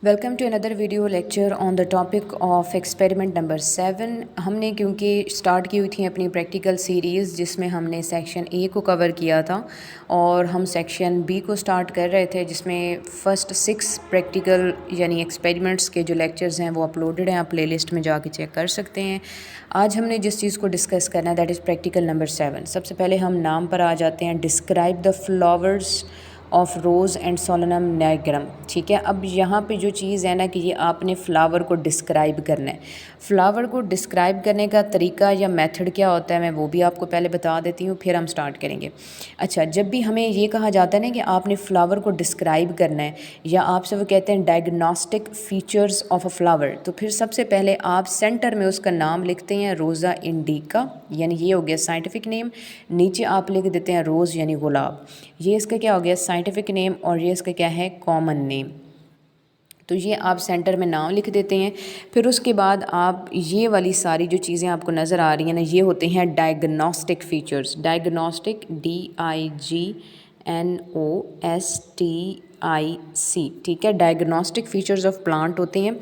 Welcome to another video lecture on the topic of experiment number 7। हमने क्योंकि start की हुई थी अपनी प्रैक्टिकल सीरीज़ जिसमें हमने सेक्शन ए को कवर किया था और हम सेक्शन बी को स्टार्ट कर रहे थे जिसमें फ़र्स्ट 6 प्रैक्टिकल यानी एक्सपेरिमेंट्स के जो लेक्चर्स हैं वो अपलोडेड हैं, आप प्लेलिस्ट में जाके चेक कर सकते हैं। आज हमने जिस चीज़ को डिस्कस करना है दैट इज़ प्रैक्टिकल नंबर 7। सबसे पहले हम नाम पर आ जाते हैं, describe the flowers of rose and Solanum nigrum. ठीक है, अब यहाँ पे जो चीज़ है ना कि ये आपने फ्लावर को डिस्क्राइब करना है। फ्लावर को डिस्क्राइब करने का तरीका या मेथड क्या होता है मैं वो भी आपको पहले बता देती हूँ, फिर हम स्टार्ट करेंगे। अच्छा, जब भी हमें ये कहा जाता है ना कि आपने फ्लावर को डिस्क्राइब करना है या आपसे वो कहते हैं diagnostic features of a flower, तो फिर सबसे पहले आप सेंटर में उसका नाम लिखते हैं रोज़ा इंडिका, यानी ये हो गया साइंटिफिक नेम। नीचे आप लिख देते हैं रोज़ यानी गुलाब, ये इसका क्या हो गया साइंटिफिक नेम, और ये इसका क्या है कॉमन नेम। तो ये आप सेंटर में नाम लिख देते हैं। फिर उसके बाद आप ये वाली सारी जो चीज़ें आपको नज़र आ रही हैं ना, ये होते हैं डायग्नोस्टिक फीचर्स। डायग्नोस्टिक DIGNOSTIC, ठीक है, डायग्नोस्टिक फीचर्स ऑफ प्लांट होते हैं।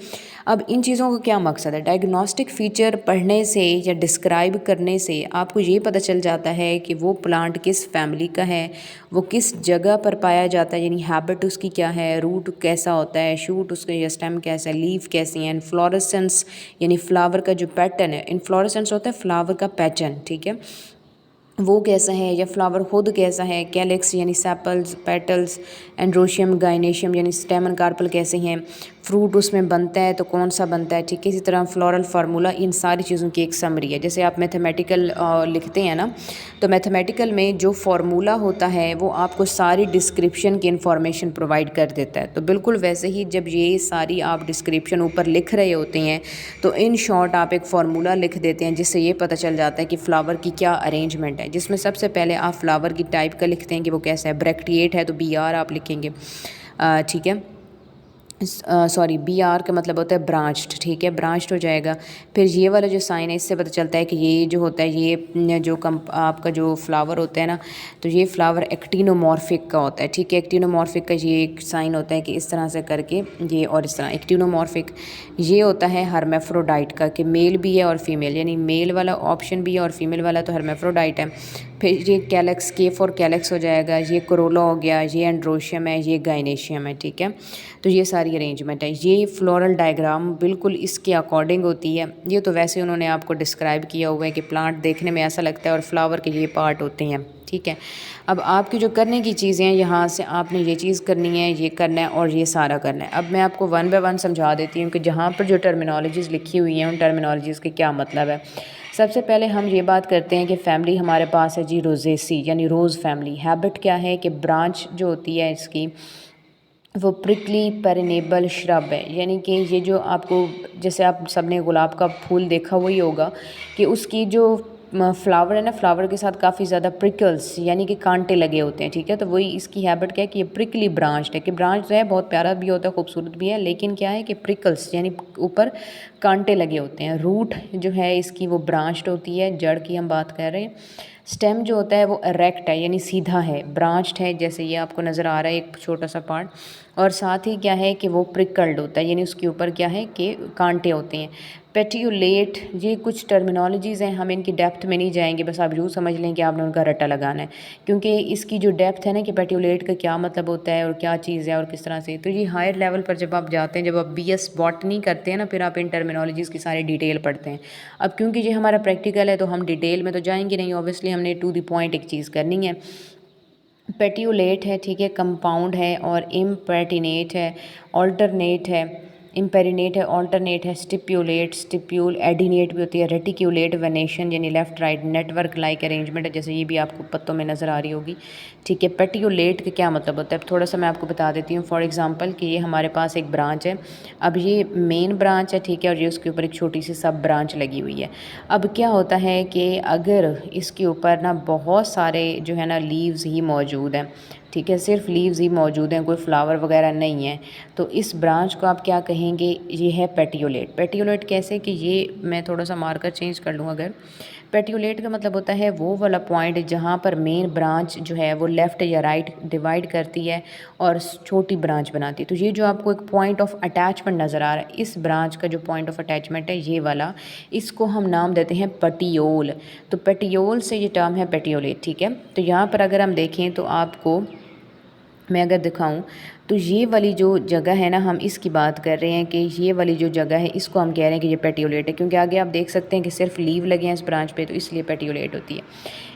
अब इन चीज़ों का क्या मकसद है? डायग्नोस्टिक फ़ीचर पढ़ने से या डिस्क्राइब करने से आपको ये पता चल जाता है कि वो प्लांट किस फैमिली का है, वो किस जगह पर पाया जाता है, यानी हैबिट उसकी क्या है, रूट कैसा होता है, शूट उसका या स्टेम कैसा है, लीफ कैसी हैं, इन्फ्लोरेसेंस यानी फ्लावर का जो पैटर्न है, इन्फ्लोरेसेंस होता है फ्लावर का पैटर्न, ठीक है, वो कैसा है, या फ्लावर खुद कैसा है, कैलिक्स यानी सेपल्स, पेटल्स, एंड्रोशियम, गाइनेशियम यानी स्टेमन, कार्पल कैसे हैं, फ्रूट उसमें बनता है तो कौन सा बनता है, ठीक है। इसी तरह फ्लोरल फार्मूला, इन सारी चीज़ों की एक समरी है। जैसे आप मैथमेटिकल लिखते हैं ना, तो मैथमेटिकल में जो फार्मूला होता है वो आपको सारी डिस्क्रिप्शन की इन्फॉर्मेशन प्रोवाइड कर देता है। तो बिल्कुल वैसे ही जब ये सारी आप डिस्क्रिप्शन ऊपर लिख रहे होते हैं तो इन शॉर्ट आप एक फार्मूला लिख देते हैं जिससे ये पता चल जाता है कि फ्लावर की क्या अरेंजमेंट है, जिसमें सबसे पहले आप फ्लावर की टाइप का लिखते हैं कि वो कैसा है। ब्रैक्टिएट है तो BR आप लिखेंगे, ठीक है, सॉरी BR का मतलब होता है ब्रांच्ड, ठीक है, ब्रांच्ड हो जाएगा। फिर ये वाला जो साइन है इससे पता चलता है कि ये जो होता है ये जो आपका जो फ्लावर होता है ना, तो ये फ्लावर एक्टिनोमॉर्फिक का होता है, ठीक है। एक्टिनोमॉर्फिक का ये एक साइन होता है कि इस तरह से करके ये, और इस तरह एक्टिनोमॉर्फिक ये होता है हर्मेफ्रोडाइट का, कि मेल भी है और फीमेल, यानी मेल वाला ऑप्शन भी है और फीमेल वाला तो हर्मेफ्रोडाइट है। फिर ये कैलेक्स, K फॉर कैलेक्स हो जाएगा, ये कोरोला हो गया, ये एंड्रोशियम है, ये गाइनेशियम है, ठीक है। तो ये सारी अरेंजमेंट है। ये फ्लोरल डायग्राम बिल्कुल इसके अकॉर्डिंग होती है। ये तो वैसे उन्होंने आपको डिस्क्राइब किया हुआ है कि प्लांट देखने में ऐसा लगता है और फ्लावर के ये पार्ट होते हैं, ठीक है। अब आपकी जो करने की चीज़ें हैं, यहाँ से आपने ये चीज़ करनी है, ये करना है और ये सारा करना है। अब मैं आपको वन बाय वन समझा देती हूँ कि जहाँ पर जो टर्मिनोलॉजीज़ लिखी हुई हैं उन टर्मिनोलॉजीज़ के क्या मतलब है। सबसे पहले हम ये बात करते हैं कि फैमिली हमारे पास है जी रोजेसी यानी रोज़ फैमिली। हैबिट क्या है कि ब्रांच जो होती है इसकी वो प्रिकली पेरिनेबल श्रब है, यानी कि ये जो आपको, जैसे आप सबने गुलाब का फूल देखा वही होगा कि उसकी जो फ्लावर है ना, फ्लावर के साथ काफ़ी ज़्यादा प्रिकल्स यानी कि कांटे लगे होते हैं, ठीक है। तो वही इसकी हैबिट क्या है कि ये प्रिकली ब्रांच है, कि ब्रांच जो है बहुत प्यारा भी होता है, खूबसूरत भी है, लेकिन क्या है कि प्रिकल्स यानी ऊपर कांटे लगे होते हैं। रूट जो है इसकी वो ब्रांच्ड होती है, जड़ की हम बात कर रहे हैं। स्टेम जो होता है वो इरेक्ट है यानी सीधा है, ब्रांच्ड है, जैसे ये आपको नज़र आ रहा है एक छोटा सा पार्ट। और साथ ही क्या है कि वो प्रिकल्ड होता है, यानी उसके ऊपर क्या है कि कांटे होते हैं। पेटियोलेट, ये कुछ टर्मिनोलॉजीज़ हैं, हम इनकी डेप्थ में नहीं जाएंगे, बस आप यूँ समझ लें कि आपने उनका रट्टा लगाना है, क्योंकि इसकी जो डेप्थ है ना कि पेटियोलेट का क्या मतलब होता है और क्या चीज़ है और किस तरह से, तो ये हायर लेवल पर जब आप जाते हैं, जब आप BS बॉटनी करते हैं ना, फिर आप इन टर्मिनोलॉजीज़ की सारी डिटेल पढ़ते हैं। अब क्योंकि ये हमारा प्रैक्टिकल है तो हम डिटेल में तो जाएंगे नहीं, ऑब्वियसली हमने टू द पॉइंट एक चीज़ करनी है। पेटियोलेट है, ठीक है, कंपाउंड है, और इम्पेटिनेट है, ऑल्टरनेट है, इम्पेरिनेट है, ऑल्टरनेट है, स्टिप्यूलेट, स्टिप्यूल, एडिनेट भी होती है, रेटिक्यूलेट, वेनेशन यानी left right, network like arrangement है, जैसे ये भी आपको पत्तों में नज़र आ रही होगी, ठीक है। पेटियोलेट का क्या मतलब होता है, थोड़ा सा मैं आपको बता देती हूँ। फॉर एग्जांपल कि ये हमारे पास एक ब्रांच है, अब ये मेन ब्रांच है, ठीक है, और ये उसके ऊपर एक छोटी सी सब ब्रांच लगी हुई है। अब क्या होता है कि अगर इसके ऊपर ना बहुत सारे जो है ना लीव्स ही मौजूद हैं, ठीक है, सिर्फ लीव्स ही मौजूद हैं, कोई फ्लावर वगैरह नहीं है, तो इस ब्रांच को आप क्या कहेंगे, ये है पेटियोलेट। पेटियोलेट कैसे कि ये, मैं थोड़ा सा मार्कर चेंज कर लूँ, अगर पेटियोलेट का मतलब होता है वो वाला पॉइंट जहाँ पर मेन ब्रांच जो है वो लेफ़्ट या राइट डिवाइड करती है और छोटी ब्रांच बनाती है। तो ये जो आपको एक पॉइंट ऑफ अटैचमेंट नज़र आ रहा है, इस ब्रांच का जो पॉइंट ऑफ अटैचमेंट है ये वाला, इसको हम नाम देते हैं पेटियोल। तो पेटियोल से ये टर्म है पेटियोलेट, ठीक है। तो यहाँ पर अगर हम देखें तो आपको मैं अगर दिखाऊं तो ये वाली जो जगह है ना, हम इसकी बात कर रहे हैं कि ये वाली जो जगह है इसको हम कह रहे हैं कि ये पेटियोलेट है, क्योंकि आगे आप देख सकते हैं कि सिर्फ लीव लगे हैं इस ब्रांच पे, तो इसलिए पेटियोलेट होती है।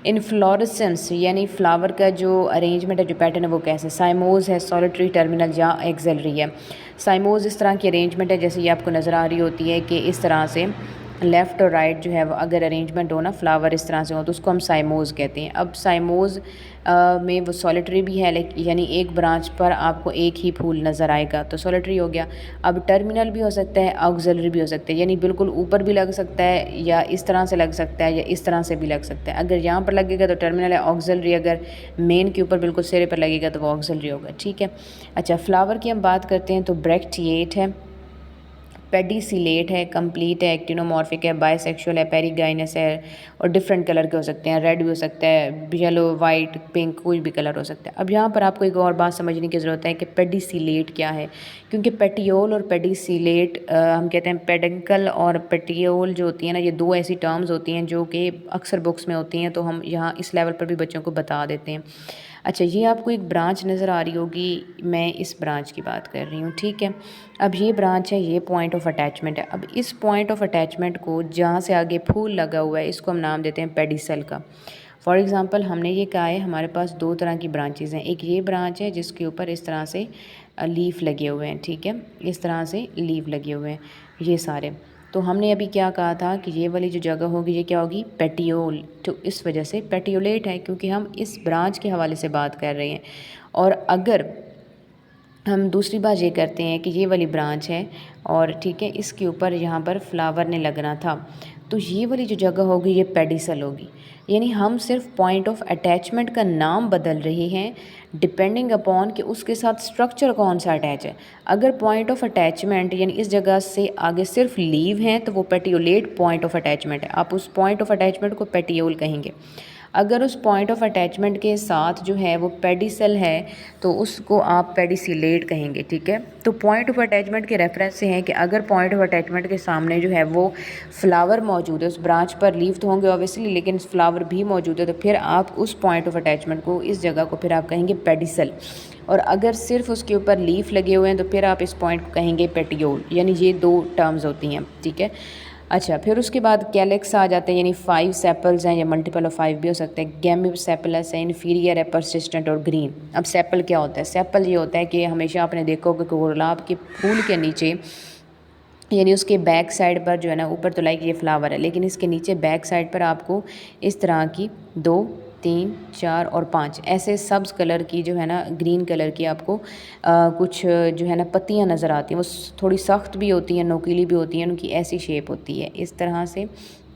इनफ्लोरेसेंस यानी फ्लावर का जो अरेंजमेंट है, जो पैटर्न है वो कैसे, साइमोज है, सॉलिटरी, टर्मिनल या एक्सेलरी है। साइमोज इस तरह की अरेंजमेंट है जैसे ये आपको नज़र आ रही होती है कि इस तरह से लेफ़्ट और राइट जो है वो अगर अरेंजमेंट हो ना, फ्लावर इस तरह से हो, तो उसको हम साइमोज कहते हैं। अब साइमोज में वो सॉलिटरी भी है, यानी एक ब्रांच पर आपको एक ही फूल नज़र आएगा, तो सॉलिटरी हो गया। अब टर्मिनल भी हो सकता है, ऑक्सिलरी भी हो सकता है, यानी बिल्कुल ऊपर भी लग सकता है या इस तरह से लग सकता है या इस तरह से भी लग सकता है। अगर यहाँ पर लगेगा तो टर्मिनल है, ऑक्सिलरी अगर मेन के ऊपर बिल्कुल सिरे पर लगेगा तो वो ऑक्सिलरी होगा, ठीक है। अच्छा, फ्लावर की हम बात करते हैं तो ब्रैक्टिएट है, पेडिसिलेट है, कंप्लीट है, एक्टिनोमॉर्फिक है, बाइसेक्सुअल है, पेरिगाइनस है, और डिफरेंट कलर के हो सकते हैं, रेड भी हो सकता है, येलो, वाइट, पिंक, कोई भी कलर हो सकता है। अब यहाँ पर आपको एक और बात समझने की ज़रूरत है कि पेडिसिलेट क्या है, क्योंकि पेटियोल और पेडिसिलेट हम कहते हैं पेडंकल और पेटियोल जो होती है ना, ये दो ऐसी टर्म्स होती हैं जो कि अक्सर बुक्स में होती हैं, तो हम यहाँ इस लेवल पर भी बच्चों को बता देते हैं। अच्छा, ये आपको एक ब्रांच नज़र आ रही होगी, मैं इस ब्रांच की बात कर रही हूँ, ठीक है। अब ये ब्रांच है, ये पॉइंट ऑफ अटैचमेंट है। अब इस पॉइंट ऑफ अटैचमेंट को जहाँ से आगे फूल लगा हुआ है इसको हम नाम देते हैं पेडिसल का। फॉर एग्ज़ाम्पल हमने ये कहा है हमारे पास दो तरह की ब्रांचेज़ हैं, एक ये ब्रांच है जिसके ऊपर इस तरह से लीफ लगे हुए हैं, ठीक है, इस तरह से लीफ लगे हुए हैं ये सारे। तो हमने अभी क्या कहा था कि ये वाली जो जगह होगी ये क्या होगी, पेटियोल। तो इस वजह से पेटियोलेट है, क्योंकि हम इस ब्रांच के हवाले से बात कर रहे हैं। और अगर हम दूसरी बात ये करते हैं कि ये वाली ब्रांच है और ठीक है, इसके ऊपर यहाँ पर फ्लावर ने लगना था, तो ये वाली जो जगह होगी ये पेडिसल होगी। यानी हम सिर्फ पॉइंट ऑफ अटैचमेंट का नाम बदल रहे हैं डिपेंडिंग अपॉन कि उसके साथ स्ट्रक्चर कौन सा अटैच है। अगर पॉइंट ऑफ अटैचमेंट यानी इस जगह से आगे सिर्फ लीव हैं तो वो पेटियोलेट पॉइंट ऑफ अटैचमेंट है, आप उस पॉइंट ऑफ अटैचमेंट को पेटियोल कहेंगे। अगर उस पॉइंट ऑफ अटैचमेंट के साथ जो है वो पेडिसल है तो उसको आप पेडिसिलेट कहेंगे, ठीक है। तो पॉइंट ऑफ अटैचमेंट के रेफरेंस से है कि अगर पॉइंट ऑफ अटैचमेंट के सामने जो है वो फ्लावर मौजूद है, उस ब्रांच पर लीव तो होंगे ऑब्वियसली, लेकिन फ्लावर भी मौजूद है, तो फिर आप उस पॉइंट ऑफ अटैचमेंट को, इस जगह को फिर आप कहेंगे पेडिसल। और अगर सिर्फ उसके ऊपर लीफ लगे हुए हैं तो फिर आप इस पॉइंट को कहेंगे पेटियोल। यानी ये दो टर्म्स होती हैं, ठीक है। अच्छा, फिर उसके बाद कैलेक्स आ जाते हैं, यानी 5 सेपल्स हैं या मल्टीपल ऑफ 5 भी हो सकते हैं। गैमीसेपलस है, इन्फीरियर है, परसिस्टेंट और ग्रीन। अब सेपल क्या होता है, सेपल ये होता है कि हमेशा आपने देखा होगा कि गुलाब के फूल के नीचे यानी उसके बैक साइड पर जो है ना, ऊपर तो लाइक ये फ्लावर है लेकिन इसके नीचे बैक साइड पर आपको इस तरह की 2, 3, 4 और 5 ऐसे सब्ज़ कलर की जो है ना, ग्रीन कलर की आपको कुछ जो है ना पत्तियां नज़र आती हैं। वो थोड़ी सख्त भी होती हैं, नोकीली भी होती हैं, उनकी ऐसी शेप होती है इस तरह से,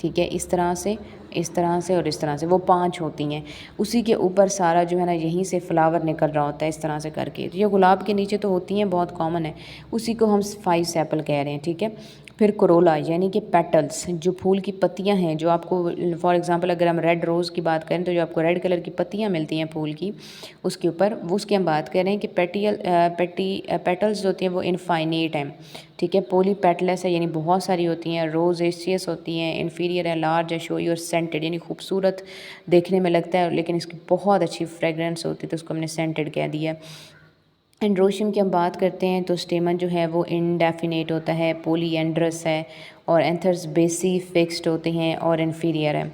ठीक है, इस तरह से, इस तरह से और इस तरह से, वो 5 होती हैं। उसी के ऊपर सारा जो है ना यहीं से फ्लावर निकल रहा होता है इस तरह से करके। तो ये गुलाब के नीचे तो होती हैं, बहुत कॉमन है, उसी को हम 5 सेपल कह रहे हैं, ठीक है। फिर कोरोला यानी कि पेटल्स, जो फूल की पत्तियां हैं, जो आपको फॉर एग्जांपल अगर हम रेड रोज़ की बात करें तो जो आपको रेड कलर की पत्तियां मिलती हैं फूल की, उसके ऊपर वो उसकी हम बात कर रहे हैं कि पेटल्स होती हैं वो इनफाइनेट हैं, ठीक है। पोली पेटलेस है यानी बहुत सारी होती हैं। रोजेशियस होती हैं, इन्फीरियर है, लार्ज है, शोई और सेंटेड यानी खूबसूरत देखने में लगता है लेकिन इसकी बहुत अच्छी फ्रेगरेंस होती है, तो उसको हमने सेंटेड कह दिया। एंड्रोशियम की हम बात करते हैं तो स्टेमन जो है वो इनडेफिनेट होता है, पोलीएंड्रस है, और एंथर्स बेसी फिक्स्ड होते हैं और इन्फीरियर है।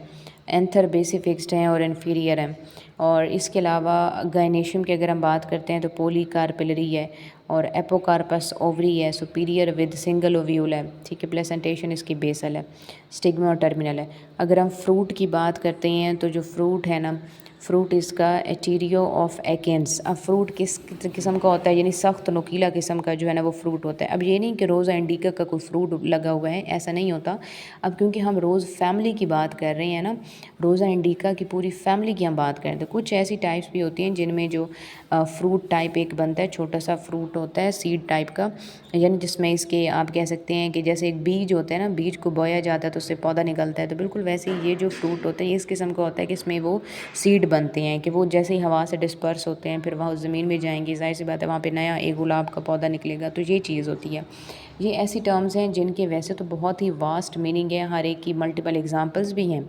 एंथर बेसी फिक्स्ड हैं और इन्फीरियर हैं। और इसके अलावा गायनेशियम की अगर हम बात करते हैं तो पोलीकार्पिलरी है और एपोकार्पस ओवरी है, सुपीरियर विद सिंगल ओव्यूल है, ठीक है। प्लेसेंटेशन इसकी बेसल है, स्टिग्मा और टर्मिनल है। अगर हम फ्रूट की बात करते हैं तो जो फ्रूट है ना फ्रूट इसका एटीरियो ऑफ एकेंस। अब फ्रूट किस किस्म का होता है, यानी सख्त नुकीला किस्म का जो है ना वो फ्रूट होता है। अब ये नहीं कि रोज़ा इंडिका का कोई फ्रूट लगा हुआ है, ऐसा नहीं होता। अब क्योंकि हम रोज़ फैमिली की बात कर रहे हैं ना, रोज़ा इंडिका की पूरी फैमिली की हम बात करें तो कुछ ऐसी टाइप्स भी होती हैं जिनमें जो फ्रूट टाइप एक बनता है, छोटा सा फ्रूट होता है सीड टाइप का, यानी जिसमें इसके आप कह सकते हैं कि जैसे एक बीज होता है ना, बीज को बोया जाता है तो उससे पौधा निकलता है, तो बिल्कुल वैसे ही ये जो फ्रूट होते हैं इस किस्म का होता है कि इसमें वो सीड बनते हैं कि वो जैसे ही हवा से डिस्पर्स होते हैं फिर वहाँ ज़मीन में जाएंगी, जाहिर सी बात है वहाँ पे नया एक गुलाब का पौधा निकलेगा। तो ये चीज़ होती है। ये ऐसी टर्म्स हैं जिनके वैसे तो बहुत ही वास्ट मीनिंग है, हर एक की मल्टीपल एग्जांपल्स भी हैं,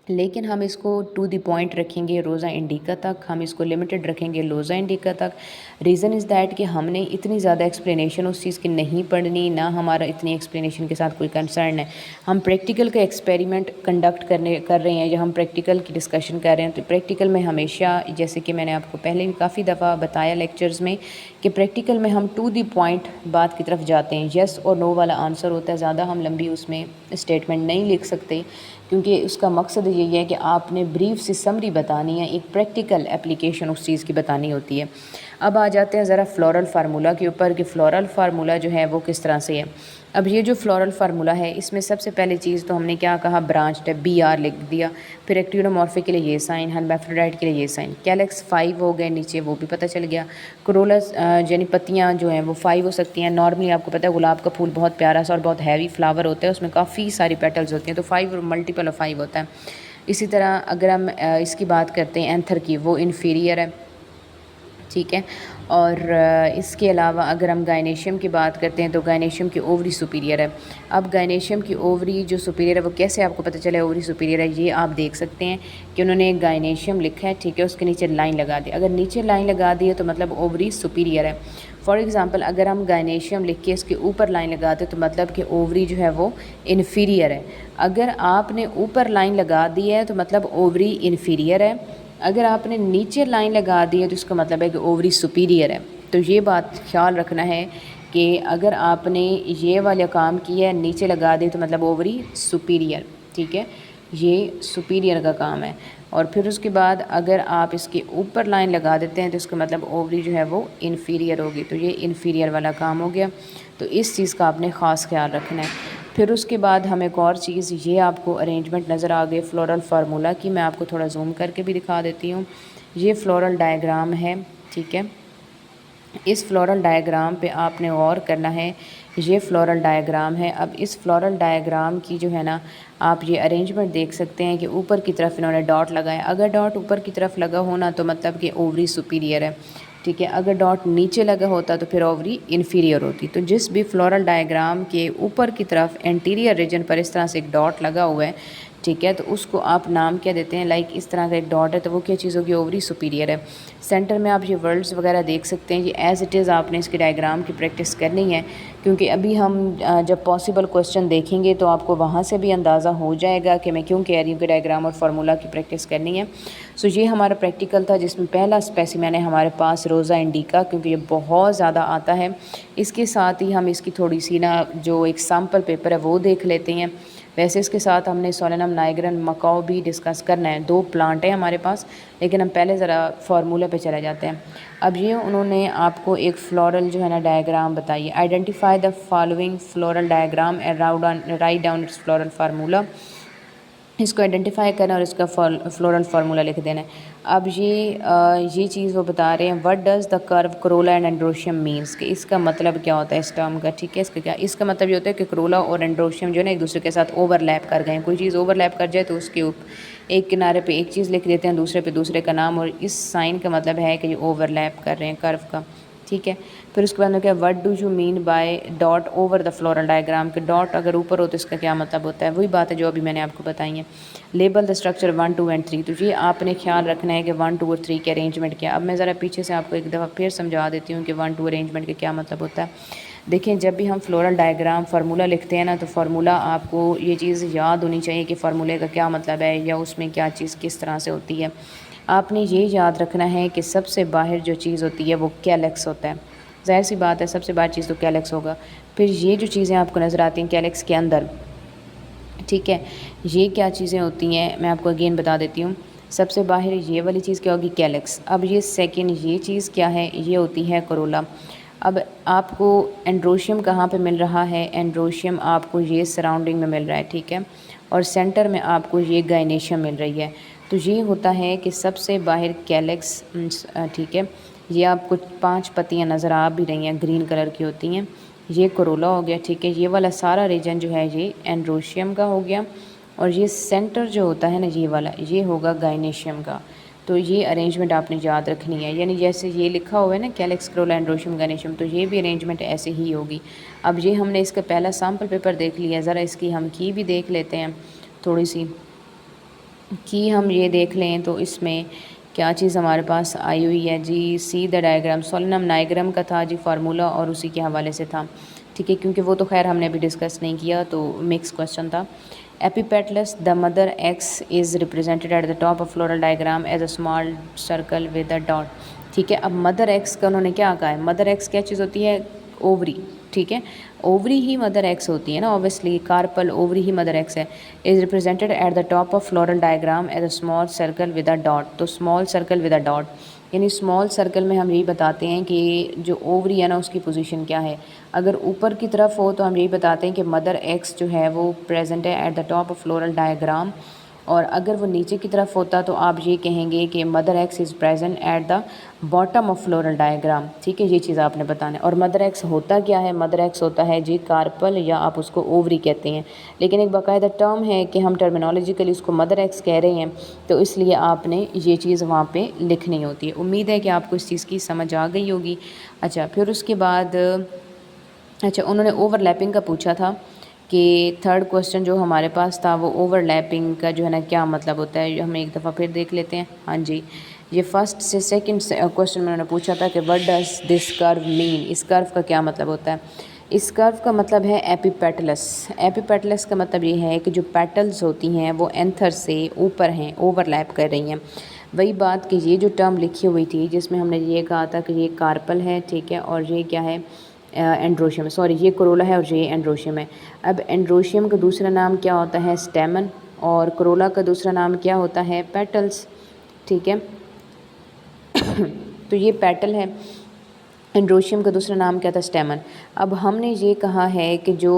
लेकिन हम इसको टू द पॉइंट रखेंगे रोज़ा इंडिका तक, हम इसको लिमिटेड रखेंगे रोज़ा इंडिका तक। रीज़न इज़ दैट कि हमने इतनी ज़्यादा एक्सप्लेनेशन उस चीज़ की नहीं पढ़नी, ना हमारा इतनी एक्सप्लेनेशन के साथ कोई कंसर्न है। हम प्रैक्टिकल का एक्सपेरिमेंट कंडक्ट कर रहे हैं या हम प्रैक्टिकल की डिस्कशन कर रहे हैं, तो प्रैक्टिकल में हमेशा, जैसे कि मैंने आपको पहले भी काफ़ी दफ़ा बताया लेक्चर्स में, कि प्रैक्टिकल में हम टू द पॉइंट बात की तरफ जाते हैं। येस और नो वाला आंसर होता है, ज़्यादा हम लंबी उसमें स्टेटमेंट नहीं लिख सकते, क्योंकि उसका मकसद यही है कि आपने ब्रीफ सी समरी बतानी है, एक प्रैक्टिकल एप्लीकेशन उस चीज़ की बतानी होती है। अब आ जाते हैं ज़रा फ्लोरल फार्मूला के ऊपर कि फ़्लोरल फार्मूला जो है वो किस तरह से है। अब ये जो फ्लोरल फार्मूला है इसमें सबसे पहली चीज़ तो हमने क्या कहा, ब्रांच्ड है, BR लिख दिया। फिर एक्टिनोमॉर्फिक के लिए ये साइन, हर्माफ्रोडाइट के लिए ये साइन, कैलेक्स 5 हो गए नीचे, वो भी पता चल गया। कोरोलस यानी पत्तियाँ जो हैं वो 5 हो सकती हैं। नॉर्मली आपको पता है गुलाब का फूल बहुत प्यारा सा और बहुत हैवी फ्लावर होता है, उसमें काफ़ी सारी पेटल्स होती हैं, तो 5 और मल्टीपल ऑफ 5 होता है। इसी तरह अगर हम इसकी बात करते हैं एंथर की, वो इन्फीरियर है, ठीक है। और इसके अलावा अगर हम गायनेशियम की बात करते हैं तो गायनेशियम की ओवरी सुपीरियर है। अब गायनेशियम की ओवरी जो सुपीरियर है वो कैसे आपको पता चले ओवरी सुपीरियर है, ये आप देख सकते हैं कि उन्होंने एक गायनेशियम लिखा है, ठीक है, उसके नीचे लाइन लगा दी। अगर नीचे लाइन लगा दी है तो मतलब ओवरी सुपीरियर है। फॉर एग्ज़ाम्पल अगर हम गायनेशियम लिख के इसके ऊपर लाइन लगा दें तो मतलब कि ओवरी जो है वो इन्फीरियर है। अगर आपने ऊपर लाइन लगा दी है तो मतलब ओवरी इन्फीरियर है। अगर आपने नीचे लाइन लगा दी है तो इसका मतलब है कि ओवरी सुपीरियर है। तो ये बात ख्याल रखना है कि अगर आपने ये वाला काम किया है, नीचे लगा दी तो मतलब ओवरी सुपीरियर, ठीक है, ये सुपीरियर का काम है। और फिर उसके बाद अगर आप इसके ऊपर लाइन लगा देते हैं तो इसका मतलब ओवरी जो है वो इन्फीरियर होगी, तो ये इन्फीरियर वाला काम हो गया। तो इस चीज़ का आपने ख़ास ख्याल रखना है। फिर उसके बाद हमें एक और चीज़, ये आपको अरेंजमेंट नज़र आ गई फ्लोरल फार्मूला की, मैं आपको थोड़ा जूम करके भी दिखा देती हूँ। ये फ्लोरल डायग्राम है, ठीक है। इस फ्लोरल डायग्राम पे आपने गौर करना है, ये फ्लोरल डायग्राम है। अब इस फ्लोरल डायग्राम की जो है ना आप ये अरेंजमेंट देख सकते हैं कि ऊपर की तरफ इन्होंने डॉट लगाया। अगर डॉट ऊपर की तरफ लगा होना तो मतलब कि ओवरी सुपीरियर है, ठीक है। अगर डॉट नीचे लगा होता तो फिर ओवरी इन्फीरियर होती। तो जिस भी फ्लोरल डायग्राम के ऊपर की तरफ एंटीरियर रीजन पर इस तरह से एक डॉट लगा हुआ है, ठीक है, तो उसको आप नाम क्या देते हैं, लाइक इस तरह का एक डॉट है तो वो क्या चीज़ होगी, ओवरी सुपीरियर है। सेंटर में आप ये वर्ड्स वगैरह देख सकते हैं, ये एज़ इट इज़ आपने इसके डायग्राम की प्रैक्टिस करनी है, क्योंकि अभी हम जब पॉसिबल क्वेश्चन देखेंगे तो आपको वहाँ से भी अंदाज़ा हो जाएगा कि मैं क्यों कह रही हूँ कि डायग्राम और फार्मूला की प्रैक्टिस करनी है। सो ये हमारा प्रैक्टिकल था जिसमें पहला स्पेसिमेन है हमारे पास रोज़ा इंडिका, क्योंकि ये बहुत ज़्यादा आता है। इसके साथ ही हम इसकी थोड़ी सी ना जो एक सैम्पल पेपर है वो देख लेते हैं। वैसे इसके साथ हमने सोलेनम नाइग्रन मकाओ भी डिस्कस करना है, 2 प्लांट है हमारे पास, लेकिन हम पहले ज़रा फार्मूला पे चले जाते हैं। अब ये उन्होंने आपको एक फ्लोरल जो है ना डायग्राम बताइए, identify the following floral diagram and write down it's floral formula. इसको आइडेंटिफाई करना और इसका फ्लोरल फार्मूला लिख देना है। अब ये चीज़ वो बता रहे हैं, what does the curve Corolla and androecium means, कि इसका मतलब क्या होता है इस टर्म का, ठीक है। इसका मतलब ये होता है कि करोला और एंड्रोशियम जो है ना एक दूसरे के साथ ओवरलैप कर गए। कोई चीज़ ओवरलैप कर जाए तो उसके एक किनारे पे एक चीज़ लिख देते हैं, दूसरे पे दूसरे का नाम, और इस साइन का मतलब है कि ये ओवरलैप कर रहे हैं कर्व का, ठीक है। फिर उसके बाद में क्या, what do you mean by dot over the floral diagram, के डॉट अगर ऊपर हो तो इसका क्या मतलब होता है, वही बात है जो अभी मैंने आपको बताई है। लेबल द स्ट्रक्चर 1, 2 एंड 3, तो ये आपने ख्याल रखना है कि 1, 2 और 3 के अरेंजमेंट क्या। अब मैं ज़रा पीछे से आपको एक दफ़ा फिर समझा देती हूँ कि 1, 2 अरेंजमेंट का क्या मतलब होता है। देखें, जब भी हम फ्लोरल डायग्राम फार्मूला लिखते हैं ना, तो फार्मूला आपको ये चीज़ याद होनी चाहिए कि फार्मूले का क्या मतलब है या उसमें क्या चीज़ किस तरह से होती है। आपने ये याद रखना है कि सबसे बाहर जो चीज़ होती है वो कैलेक्स होता है, ज़ाहिर सी बात है सबसे बाहर चीज़ तो कैलेक्स होगा। फिर ये जो चीज़ें आपको नज़र आती हैं कैलेक्स के अंदर, ठीक है, ये क्या चीज़ें होती हैं मैं आपको अगेन बता देती हूँ। सबसे बाहर ये वाली चीज़ क्या होगी, कैलेक्स। अब ये सेकेंड ये चीज़ क्या है, ये होती है कोरोला। अब आपको एंड्रोशियम कहाँ पे मिल रहा है, एंड्रोशियम आपको ये सराउंडिंग में मिल रहा है, ठीक है, और सेंटर में आपको ये गायनेशियम मिल रही है। तो ये होता है कि सबसे बाहर कैलेक्स, ठीक है, ये आपको 5 पत्तियाँ नज़र आ भी रही हैं, ग्रीन कलर की होती हैं। ये कोरोला हो गया, ठीक है, ये वाला सारा रीजन जो है ये एंड्रोशियम का हो गया, और ये सेंटर जो होता है ना ये वाला, ये होगा गायनेशियम का। तो ये अरेंजमेंट आपने याद रखनी है, यानी जैसे ये लिखा हुआ है ना कैलेक्स, कोरोला, एंड्रोशियम, गायनेशियम, तो ये भी अरेंजमेंट ऐसे ही होगी। अब ये हमने इसका पहला सैम्पल पेपर देख लिया, ज़रा इसकी हम की भी देख लेते हैं, थोड़ी सी की हम ये देख लें तो इसमें क्या चीज़ हमारे पास आई हुई है जी। सी द डायग्राम, सोलेनम नाइग्राम का था जी फार्मूला, और उसी के हवाले से था, ठीक है, क्योंकि वो तो खैर हमने अभी डिस्कस नहीं किया, तो मिक्स क्वेश्चन था। Epipetalous, the mother axis is represented at the top of floral diagram as a small circle with a dot, ठीक है। अब मदर एक्स का उन्होंने क्या कहा है, मदर एक्स क्या चीज़ होती है, ओवरी, ठीक है, ओवरी ही मदर एक्स होती है ना, ऑब्वियसली कार्पल ओवरी ही मदर एक्स है। Is represented at the top of floral diagram as a small circle with a dot, तो small circle with a dot, यानी स्मॉल सर्कल में हम यही बताते हैं कि जो ओवरी है ना उसकी पोजीशन क्या है। अगर ऊपर की तरफ हो तो हम यही बताते हैं कि मदर एक्स जो है वो प्रेजेंट है eight the top of floral diagram, और अगर वो नीचे की तरफ होता तो आप ये कहेंगे कि mother axis is present at the bottom of floral diagram, ठीक है, ये चीज़ आपने बताना है। और मदर एक्स होता क्या है, मदर एक्स होता है जी कार्पल, या आप उसको ओवरी कहते हैं, लेकिन एक बाकायदा टर्म है कि हम टर्मिनोलॉजिकली उसको मदर एक्स कह रहे हैं, तो इसलिए आपने ये चीज़ वहाँ पे लिखनी होती है। उम्मीद है कि आपको इस चीज़ की समझ आ गई होगी। अच्छा, फिर उसके बाद अच्छा उन्होंने ओवरलैपिंग का पूछा था कि थर्ड क्वेश्चन जो हमारे पास था वो ओवरलैपिंग का जो है ना क्या मतलब होता है, हम एक दफ़ा फिर देख लेते हैं। हाँ जी, ये फर्स्ट से सेकंड क्वेश्चन में उन्होंने पूछा था कि what does this curve mean, इस कर्व का क्या मतलब होता है। इस कर्व का मतलब है एपिपेटलस। एपिपेटलस का मतलब ये है कि जो पेटल्स होती हैं वो एंथर से ऊपर हैं, ओवरलैप कर रही हैं। वही बात कि ये जो टर्म लिखी हुई थी जिसमें हमने ये कहा था कि ये कार्पल है, ठीक है, और ये क्या है, एंड्रोशियम, सॉरी ये कोरोला है और ये एंड्रोशियम है। अब एंड्रोशियम का दूसरा नाम क्या होता है, स्टेमन, और कोरोला का दूसरा नाम क्या होता है, पेटल्स, ठीक है। तो ये पेटल है, एंड्रोशियम का दूसरा नाम क्या था, स्टेमन। अब हमने ये कहा है कि जो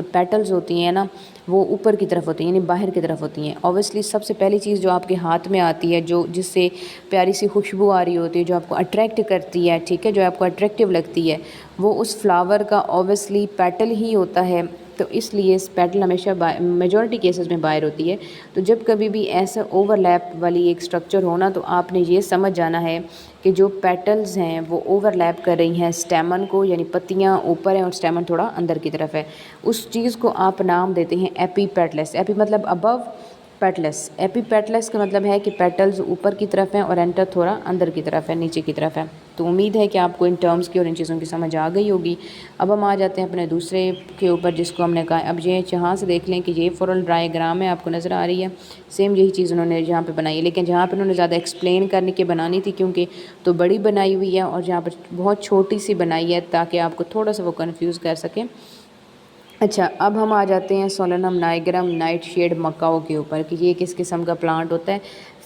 पेटल्स होती हैं ना वो ऊपर की तरफ होती हैं, यानी बाहर की तरफ होती हैं। ऑब्वियसली सबसे पहली चीज़ जो आपके हाथ में आती है, जो जिससे प्यारी सी खुशबू आ रही होती है, जो आपको अट्रैक्ट करती है, ठीक है, जो आपको अट्रैक्टिव लगती है, वो उस फ्लावर का ऑब्वियसली पेटल ही होता है। तो इसलिए इस पेटल हमेशा मेजॉरिटी केसेस में बाहर होती है। तो जब कभी भी ऐसा ओवरलैप वाली एक स्ट्रक्चर हो ना, तो आपने ये समझ जाना है कि जो पेटल्स हैं वो ओवरलैप कर रही हैं स्टेमन को, यानी पत्तियां ऊपर हैं और स्टेमन थोड़ा अंदर की तरफ है। उस चीज़ को आप नाम देते हैं एपीपेटलस। एपी मतलब अबव, पेटलस, एपीपेटलस का मतलब है कि पेटल्स ऊपर की तरफ हैं और एंटर थोड़ा अंदर की तरफ है, नीचे की तरफ है। तो उम्मीद है कि आपको इन टर्म्स की और इन चीज़ों की समझ आ गई होगी। अब हम आ जाते हैं अपने दूसरे के ऊपर जिसको हमने कहा। अब ये यहाँ से देख लें कि ये फ्लोरल डायग्राम है, आपको नज़र आ रही है, सेम यही चीज़ उन्होंने यहाँ पे बनाई है, लेकिन जहाँ पे उन्होंने ज़्यादा एक्सप्लेन करने की बनानी थी क्योंकि तो बड़ी बनाई हुई है, और जहाँ पर बहुत छोटी सी बनाई है ताकि आपको थोड़ा सा वो कन्फ्यूज़ कर सकें। अच्छा, अब हम आ जाते हैं सोलेनम नाइग्राम नाइटशेड मकाओ के ऊपर कि ये किस किस्म का प्लांट होता है।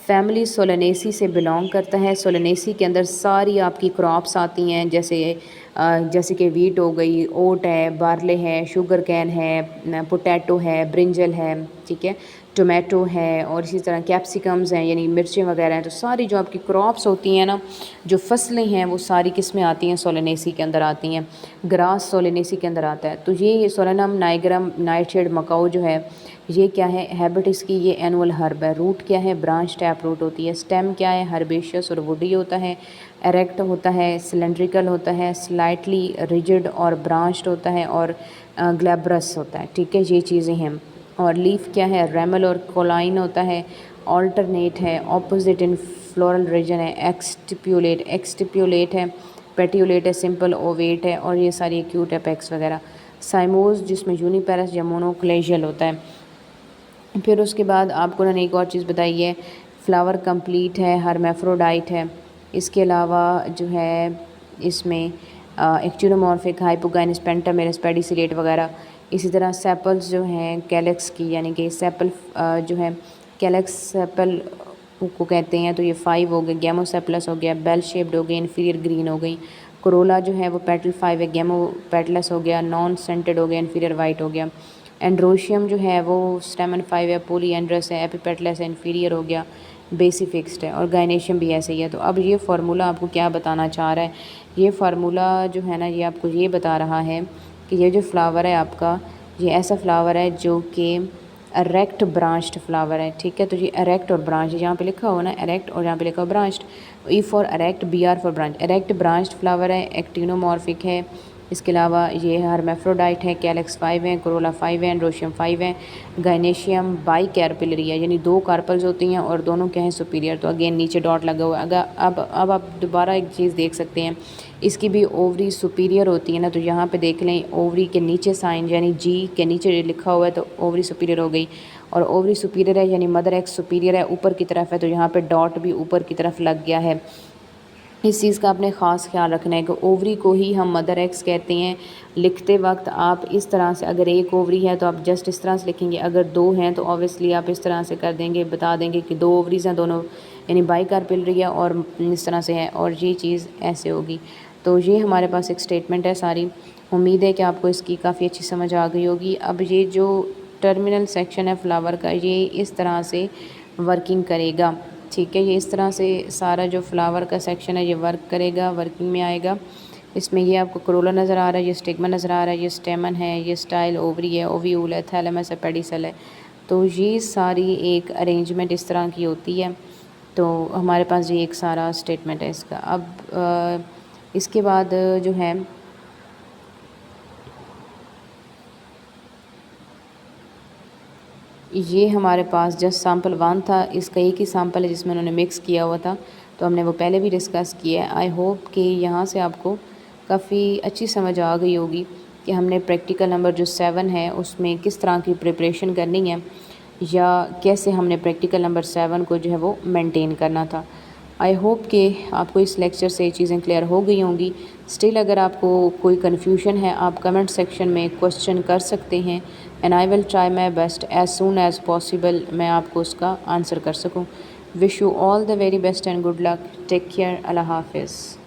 फैमिली सोलेनेसी से बिलोंग करता है। सोलेनेसी के अंदर सारी आपकी क्रॉप्स आती हैं, जैसे कि वीट हो गई, ओट है, बार्ले है, शुगर कैन है, पोटैटो है, ब्रिंजल है, ठीक है, टोमेटो है, और इसी तरह कैप्सिकम्स हैं यानी मिर्चें वगैरह हैं। तो सारी जो आपकी क्रॉप्स होती हैं ना, जो फसलें हैं, वो सारी किस में आती हैं, सोलेनेसी के अंदर आती हैं। ग्रास सोलेनेसी के अंदर आता है। तो ये सोलेनम नाइग्राम नाइटशेड मकाओ जो है ये क्या है, हैबिट इसकी ये एनुअल हर्ब है। रूट क्या है, ब्रांच टैप रूट होती है। स्टेम क्या है, हर्बेशियस और वुडी होता है। एरेक्ट होता है, सिलेंड्रिकल होता है, स्लाइटली रिजिड और ब्रांच्ड होता है, और ग्लैब्रस होता है, ठीक है, ये चीज़ें हैं। और लीफ क्या है, रेमल और कोलाइन होता है। ऑल्टरनेट है, ऑपोजिट इन फ्लोरल रीजन है। एक्सटिप्यूलेट है, पेट्यूलेट है, सिंपल ओवेट है, और ये सारी एक्यूट एपेक्स वगैरह। साइमोज जिसमें यूनिपेरस या मोनोक्लेशियल होता है। फिर उसके बाद आपको उन्होंने एक और चीज़ बताई है, फ्लावर कंप्लीट है, हर्मेफ्रोडाइट है। इसके अलावा जो है इसमें एक्टिनोमॉर्फिक, हाइपोगाइनस, पेंटामेरस, पेडिसिलेट वगैरह। इसी तरह सेपल्स जो हैं कैलेक्स की, यानी कि सेपल जो है कैलेक्स सेपल को कहते हैं, तो ये 5 हो गए। गेमोसेप्लस हो गया, बेल शेप्ड हो गई, इन्फीरियर ग्रीन हो गई। कोरोला जो है वो पेटल 5 है, गेमो पेटलस हो गया, नॉन सेंटेड हो गया, इन्फीरियर वाइट हो गया। एंड्रोशियम जो है वो स्टेमन 5 है, पोलीएंड्रस है, एपिपेटलस है, इन्फीरियर हो गया, बेसी फिक्स्ड है। और गायनेशियम भी ऐसे ही है। तो अब ये फार्मूला आपको क्या बताना चाह रहा है, ये फार्मूला जो है ना ये आपको ये बता रहा है कि ये जो फ्लावर है आपका, ये ऐसा फ्लावर है जो कि एरेक्ट ब्रांच्ड फ्लावर है। ठीक है, तो ये एरेक्ट और ब्रांच यहाँ पे लिखा हो ना, एरेक्ट और यहाँ पे लिखा हो branched. E for erect, B R for branch. Erect branched flower है, एक्टिनोमॉर्फिक है। इसके अलावा ये हर्मेफ्रोडाइट है, कैलेक्स 5 है, कोरोला 5 है, एंड्रोशियम 5 है। गायनेशियम बाई कैरपिलरी है, यानी 2 कार्पल्स होती हैं और दोनों क्या हैं सुपीरियर। तो अगेन नीचे डॉट लगा हुआ है। अगर अब आप दोबारा एक चीज़ देख सकते हैं, इसकी भी ओवरी सुपीरियर होती है ना, तो यहाँ पे देख लें ओवरी के नीचे साइन यानी जी के नीचे लिखा हुआ है तो ओवरी सुपीरियर हो गई। और ओवरी सुपीरियर है यानी मदर एक्स सुपीरियर है, ऊपर की तरफ है, तो यहाँ पे डॉट भी ऊपर की तरफ लग गया है। इस चीज़ का आपने ख़ास ख्याल रखना है कि ओवरी को ही हम मदर एक्स कहते हैं। लिखते वक्त आप इस तरह से, अगर एक ओवरी है तो आप जस्ट इस तरह से लिखेंगे, अगर 2 हैं तो ऑब्वियसली आप इस तरह से कर देंगे, बता देंगे कि 2 ओवरीज़ हैं दोनों, यानी बाई कार्पिलरी है और इस तरह से है, और ये चीज़ ऐसे होगी। तो ये हमारे पास एक स्टेटमेंट है सारी। उम्मीद है कि आपको इसकी काफ़ी अच्छी समझ आ गई होगी। अब ये जो टर्मिनल सेक्शन है फ्लावर का, ये इस तरह से वर्किंग करेगा। ठीक है, ये इस तरह से सारा जो फ्लावर का सेक्शन है ये वर्क करेगा, वर्किंग में आएगा। इसमें ये आपको करोला नज़र आ रहा है, ये स्टिग्मा नज़र आ रहा है, ये स्टेमन है, ये स्टाइल ओवरी है, ओव्यूल है, थैलेमस है, पेडिसल है। तो ये सारी एक अरेंजमेंट इस तरह की होती है। तो हमारे पास ये एक सारा स्टेटमेंट है इसका। अब इसके बाद जो है ये हमारे पास जस्ट सैम्पल 1 था, इसका एक ही सैम्पल है जिसमें उन्होंने मिक्स किया हुआ था, तो हमने वो पहले भी डिस्कस किया है। आई होप कि यहाँ से आपको काफ़ी अच्छी समझ आ गई होगी कि हमने प्रैक्टिकल नंबर जो 7 है उसमें किस तरह की प्रिपरेशन करनी है, या कैसे हमने प्रैक्टिकल नंबर 7 को जो है वो मेंटेन करना था। आई होप कि आपको इस लेक्चर से चीज़ें क्लियर हो गई होंगी। स्टिल अगर आपको कोई कन्फ्यूजन है, आप कमेंट सेक्शन में क्वेश्चन कर सकते हैं, and I will try my best as soon as possible मैं आपको उसका आंसर कर सकूँ। Wish you all the very best and good luck. Take care. अल्लाह हाफिज़।